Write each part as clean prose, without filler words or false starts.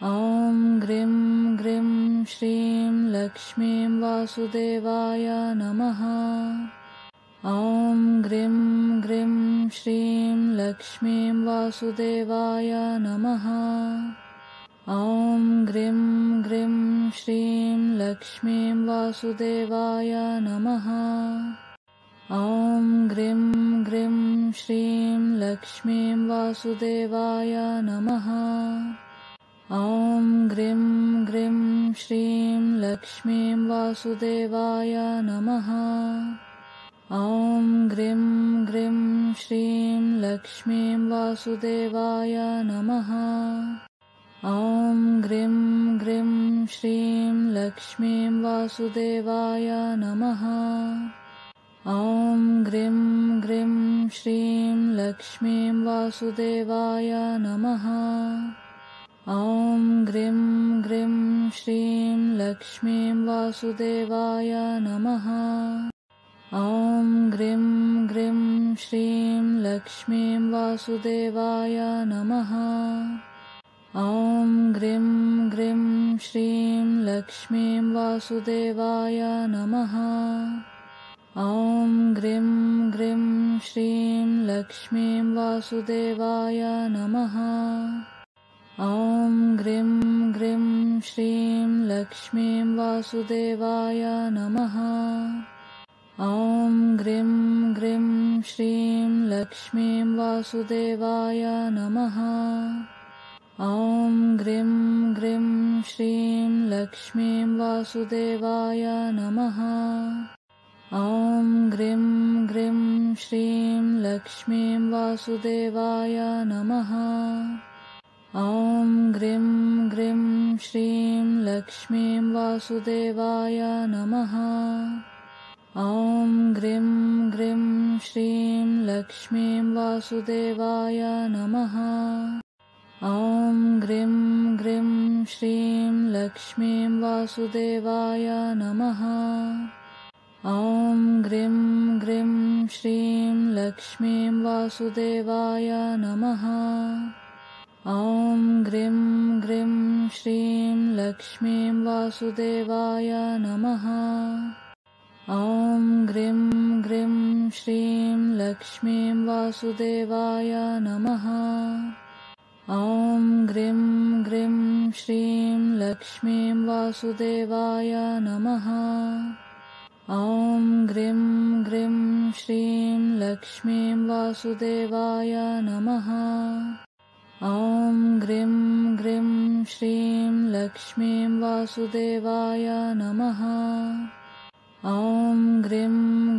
ॐ ग्रीं ग्रीं श्रीं लक्ष्मीं वासुदेवाय नमः। ॐ ग्रीं ग्रीं श्रीं लक्ष्मीं वासुदेवाय नमः। ॐ ग्रीं ग्रीं श्रीं लक्ष्मीं वासुदेवाय नमः। ॐ ग्रीं ग्रीं श्रीं लक्ष्मीं वासुदेवाय नमः। ॐ ग्रीं ग्रीं श्रीं लक्ष्मीं वासुदेवाय नमः। ॐ ग्रीं ग्रीं श्रीं लक्ष्मीं वासुदेवाय नमः। ॐ ग्रीं ग्रीं श्रीं लक्ष्मीं वासुदेवाय नमः। ॐ ग्रीं ग्रीं श्रीं लक्ष्मीं वासुदेवाय नमः। ॐ ग्रीं ग्रीं श्रीं लक्ष्मीं वासुदेवाय नमः। ॐ ग्रीं ग्रीं श्रीं लक्ष्मीं वासुदेवाय नमः। ॐ ग्रीं ग्रीं श्रीं लक्ष्मीं वासुदेवाय नमः। ॐ ग्रीं ग्रीं श्रीं लक्ष्मीं वासुदेवाय नमः। ॐ ग्रीं ग्रीं श्रीं लक्ष्मीं वासुदेवाय नमः। ॐ ग्रीं ग्रीं श्रीं लक्ष्मीं वासुदेवाय नमः। ॐ ग्रीं ग्रीं श्रीं लक्ष्मीं वासुदेवाय नमः। ॐ ग्रीं ग्रीं श्रीं लक्ष्मीं वासुदेवाय नमः। ॐ ग्रीं ग्रीं श्रीं लक्ष्मीं वासुदेवाय नमः। ॐ ग्रीं ग्रीं श्रीं लक्ष्मीं वासुदेवाय नमः। ॐ ग्रीं ग्रीं श्रीं लक्ष्मीं वासुदेवाय नमः। ॐ ग्रीं ग्रीं श्रीं लक्ष्मीं वासुदेवाय नमः। ॐ ग्रीं ग्रीं श्रीं लक्ष्मीं वासुदेवाय नमः। ॐ ग्रीं ग्रीं श्रीं लक्ष्मीं वासुदेवाय नमः। ॐ ग्रीं ग्रीं श्रीं लक्ष्मीं वासुदेवाय नमः। ॐ ग्रीं ग्रीं श्रीं लक्ष्मीं वासुदेवाय नमः। ॐ ग्रीं ग्रीं श्रीं लक्ष्मीं वासुदेवाय नमः। ॐ ग्रीं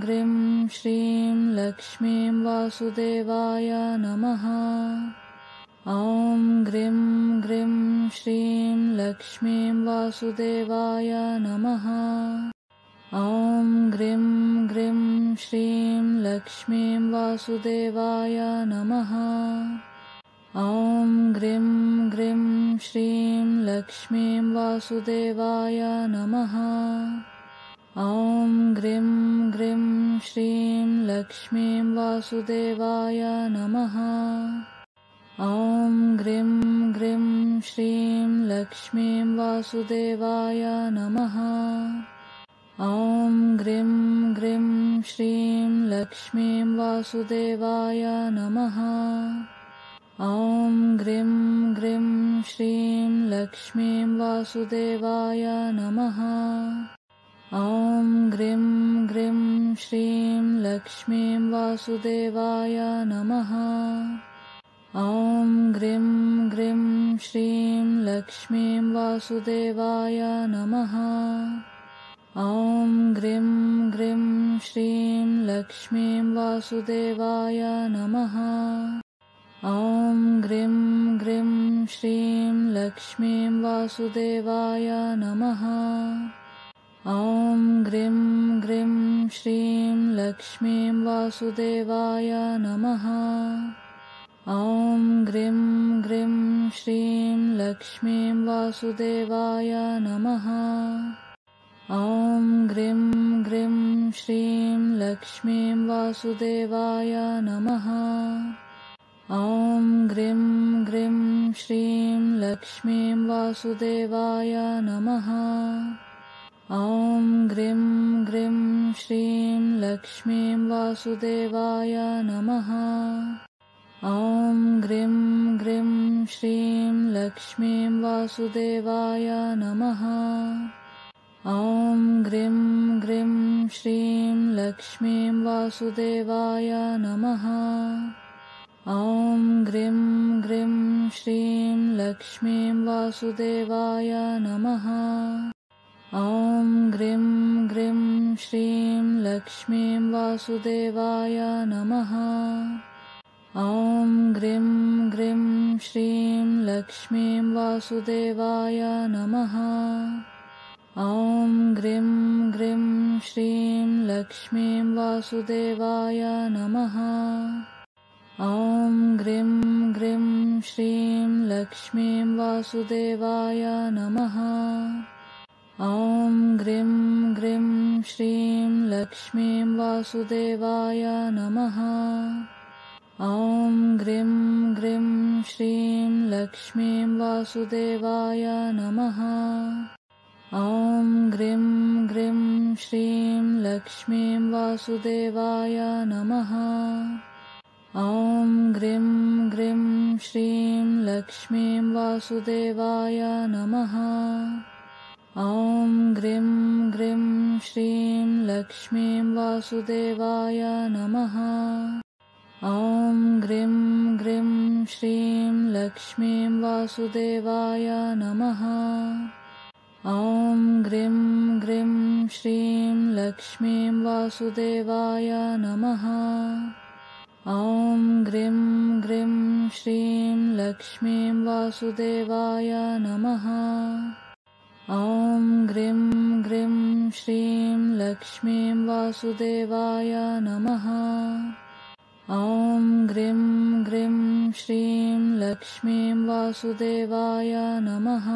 ग्रीं श्रीं लक्ष्मीं वासुदेवाय नमः। ॐ ग्रीं ग्रीं श्रीं लक्ष्मीं वासुदेवाय नमः। ॐ ग्रीं ग्रीं श्रीं लक्ष्मीं वासुदेवाय नमः। ॐ ग्रीं ग्रीं श्रीं लक्ष्मीं वासुदेवाय नमः। ॐ ग्रीं ग्रीं श्रीं लक्ष्मीं वासुदेवाय नमः। ॐ ग्रीं ग्रीं श्रीं लक्ष्मीं वासुदेवाय नमः। ॐ ग्रीं ग्रीं श्रीं लक्ष्मीं वासुदेवाय नमः। ॐ ग्रीं ग्रीं श्रीं लक्ष्मीं वासुदेवाय नमः। ॐ ग्रीं ग्रीं श्रीं लक्ष्मीं वासुदेवाय नमः। ॐ ग्रीं ग्रीं श्रीं लक्ष्मीं वासुदेवाय नमः। ॐ ग्रीं ग्रीं श्रीं लक्ष्मीं वासुदेवाय नमः। ॐ ग्रीं ग्रीं श्रीं लक्ष्मीं वासुदेवाय नमः। ॐ ग्रीं ग्रीं श्रीं लक्ष्मीं वासुदेवाय नमः। ॐ ग्रीं ग्रीं श्रीं लक्ष्मीं वासुदेवाय नमः। ॐ ग्रीं ग्रीं श्रीं लक्ष्मीं वासुदेवाय नमः। ॐ ग्रीं ग्रीं श्रीं लक्ष्मीं वासुदेवाय नमः। ॐ ग्रीं ग्रीं श्रीं लक्ष्मीं वासुदेवाय नमः। ॐ ग्रीं ग्रीं श्रीं लक्ष्मीं वासुदेवाय नमः। ॐ ग्रीं ग्रीं श्रीं लक्ष्मीं वासुदेवाय नमः। ॐ ग्रीं ग्रीं श्रीं लक्ष्मीं वासुदेवाय नमः। ॐ ग्रीं ग्रीं श्रीं लक्ष्मीं वासुदेवाय नमः। ॐ ग्रीं ग्रीं श्रीं लक्ष्मीं वासुदेवाय नमः। ॐ ग्रीं ग्रीं श्रीं लक्ष्मीं वासुदेवाय नमः। ॐ ग्रीं ग्रीं श्रीं लक्ष्मीं वासुदेवाय नमः। ॐ ग्रीं ग्रीं श्रीं लक्ष्मीं वासुदेवाय नमः। ॐ ग्रीं ग्रीं श्रीं लक्ष्मीं वासुदेवाय नमः। ॐ ग्रीं ग्रीं श्रीं लक्ष्मीं वासुदेवाय नमः। ॐ ग्रीं ग्रीं श्रीं लक्ष्मीं वासुदेवाय नमः। ॐ ग्रीं ग्रीं श्रीं लक्ष्मीं वासुदेवाय नमः। ॐ ग्रीं ग्रीं श्रीं लक्ष्मीं वासुदेवाय नमः। ॐ ग्रीं ग्रीं श्रीं लक्ष्मीं वासुदेवाय नमः। ॐ ग्रीं ग्रीं श्रीं लक्ष्मीं वासुदेवाय नमः। ॐ ग्रीं ग्रीं श्रीं लक्ष्मीं वासुदेवाय नमः। ॐ ग्रीं ग्रीं श्रीं लक्ष्मीं वासुदेवाय नमः।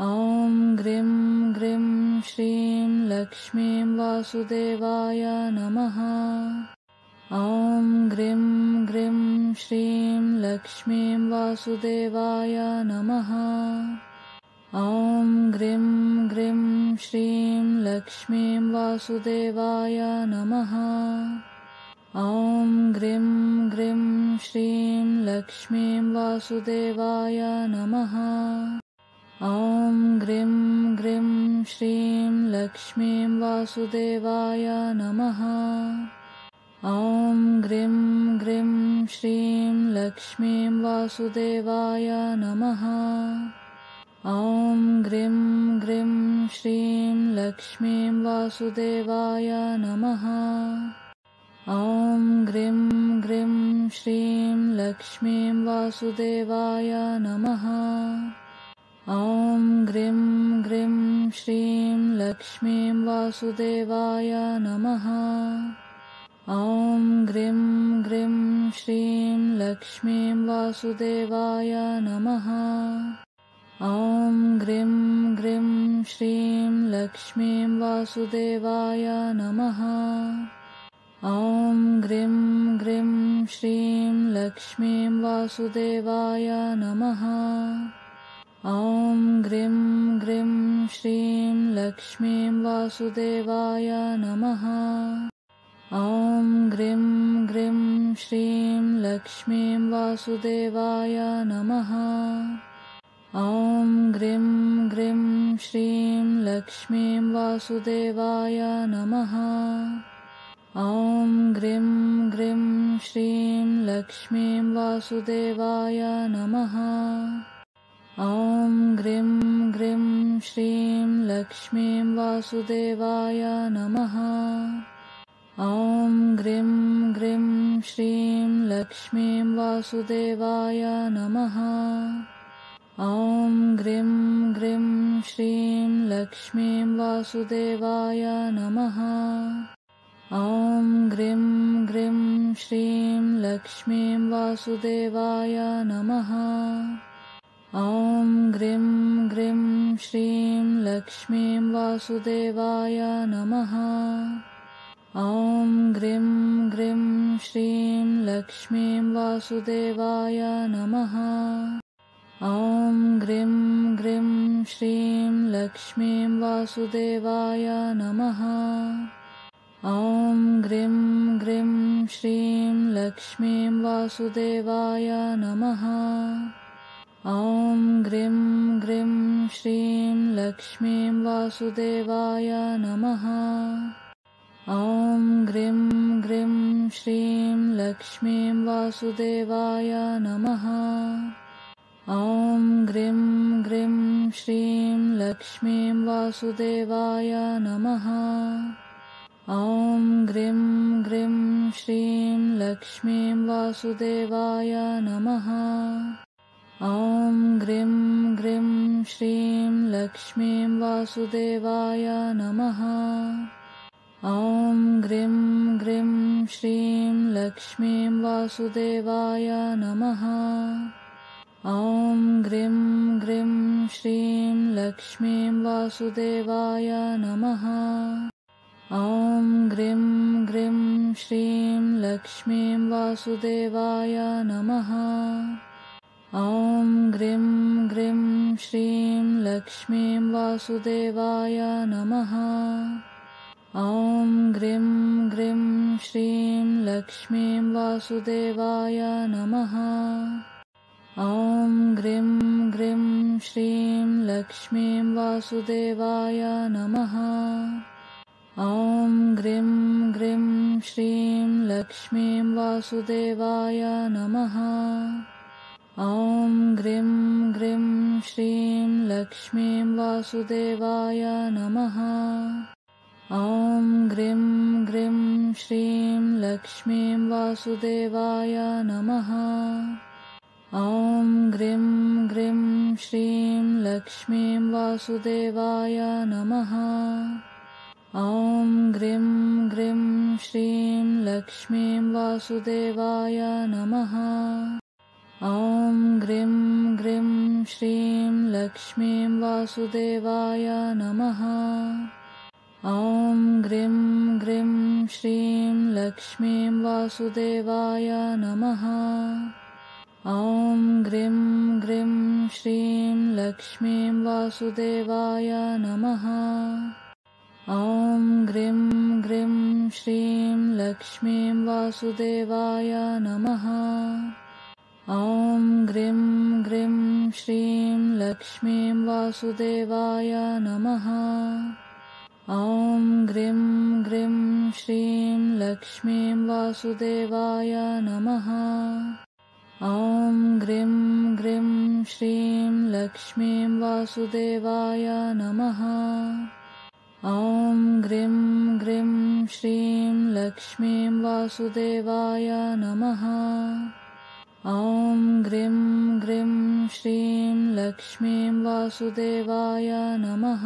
ॐ ग्रीं ग्रीं श्रीं लक्ष्मीं वासुदेवाय नमः। ॐ ग्रीं ग्रीं श्रीं लक्ष्मीं वासुदेवाय नमः। ॐ ग्रीं ग्रीं श्रीं लक्ष्मीं वासुदेवाय नमः। ॐ ग्रीं ग्रीं श्रीं लक्ष्मीं वासुदेवाय नमः। ॐ ग्रीं ग्रीं श्रीं लक्ष्मीं वासुदेवाय नमः। ॐ ग्रीं ग्रीं श्रीं लक्ष्मीं वासुदेवाय नमः। ॐ ग्रीं ग्रीं श्रीं लक्ष्मीं वासुदेवाय नमः। ॐ ग्रीं ग्रीं श्रीं लक्ष्मीं वासुदेवाय नमः। ॐ ग्रीं ग्रीं श्रीं लक्ष्मीं वासुदेवाय नमः। ॐ ग्रीं ग्रीं श्रीं लक्ष्मीं वासुदेवाय नमः। ॐ ग्रीं ग्रीं श्रीं लक्ष्मीं वासुदेवाय नमः। ॐ ग्रीं ग्रीं श्रीं लक्ष्मीं वासुदेवाय नमः। ॐ ग्रीं ग्रीं श्रीं लक्ष्मीं वासुदेवाय नमः। ॐ ग्रीं ग्रीं श्रीं लक्ष्मीं वासुदेवाय नमः। ॐ ग्रीं ग्रीं श्रीं लक्ष्मीं वासुदेवाय नमः। ॐ ग्रीं ग्रीं श्रीं लक्ष्मीं वासुदेवाय नमः। ॐ ग्रीं ग्रीं श्रीं लक्ष्मीं वासुदेवाय नमः। ॐ ग्रीं ग्रीं श्रीं लक्ष्मीं वासुदेवाय नमः। ॐ ग्रीं ग्रीं श्रीं लक्ष्मीं वासुदेवाय नमः। ॐ ग्रीं ग्रीं श्रीं लक्ष्मीं वासुदेवाय नमः। ॐ ग्रीं ग्रीं श्रीं लक्ष्मीं वासुदेवाय नमः। ॐ ग्रीं ग्रीं श्रीं लक्ष्मीं वासुदेवाय नमः। ॐ ग्रीं ग्रीं श्रीं लक्ष्मीं वासुदेवाय नमः। ॐ ग्रीं ग्रीं श्रीं लक्ष्मीं वासुदेवाय नमः। ॐ ग्रीं ग्रीं श्रीं लक्ष्मीं वासुदेवाय नमः। ॐ ग्रीं ग्रीं श्रीं लक्ष्मीं वासुदेवाय नमः। ॐ ग्रीं ग्रीं श्रीं लक्ष्मीं वासुदेवाय नमः। ॐ ग्रीं ग्रीं श्रीं लक्ष्मीं वासुदेवाय नमः। ॐ ग्रीं ग्रीं श्रीं लक्ष्मीं वासुदेवाय नमः। ॐ ग्रीं ग्रीं श्रीं लक्ष्मीं वासुदेवाय नमः। ॐ ग्रीं ग्रीं श्रीं लक्ष्मीं वासुदेवाय नमः। ॐ ग्रीं ग्रीं श्रीं लक्ष्मीं वासुदेवाय नमः। ॐ ग्रीं ग्रीं श्रीं लक्ष्मीं वासुदेवाय नमः। ॐ ग्रीं ग्रीं श्रीं लक्ष्मीं वासुदेवाय नमः। ॐ ग्रीं ग्रीं श्रीं लक्ष्मीं वासुदेवाय नमः। ॐ ग्रीं ग्रीं श्रीं लक्ष्मीं वासुदेवाय नमः। ॐ ग्रीं ग्रीं श्रीं लक्ष्मीं वासुदेवाय नमः। ॐ ग्रीं ग्रीं श्रीं लक्ष्मीं वासुदेवाय नमः। ॐ ग्रीं ग्रीं श्रीं लक्ष्मीं वासुदेवाय नमः। ॐ ग्रीं ग्रीं श्रीं लक्ष्मीं वासुदेवाय नमः। ॐ ग्रीं ग्रीं श्रीं लक्ष्मीं वासुदेवाय नमः। ॐ ग्रीं ग्रीं श्रीं लक्ष्मीं वासुदेवाय नमः। ॐ ग्रीं ग्रीं श्रीं लक्ष्मीं वासुदेवाय नमः। ॐ ग्रीं ग्रीं श्रीं लक्ष्मीं वासुदेवाय नमः। ॐ ग्रीं ग्रीं श्रीं लक्ष्मीं वासुदेवाय नमः। ॐ ग्रीं ग्रीं श्रीं लक्ष्मीं वासुदेवाय नमः। ॐ ग्रीं ग्रीं श्रीं लक्ष्मीं वासुदेवाय नमः। ॐ ग्रीं ग्रीं श्रीं लक्ष्मीं वासुदेवाय नमः। ॐ ग्रीं ग्रीं श्रीं लक्ष्मीं वासुदेवाय नमः।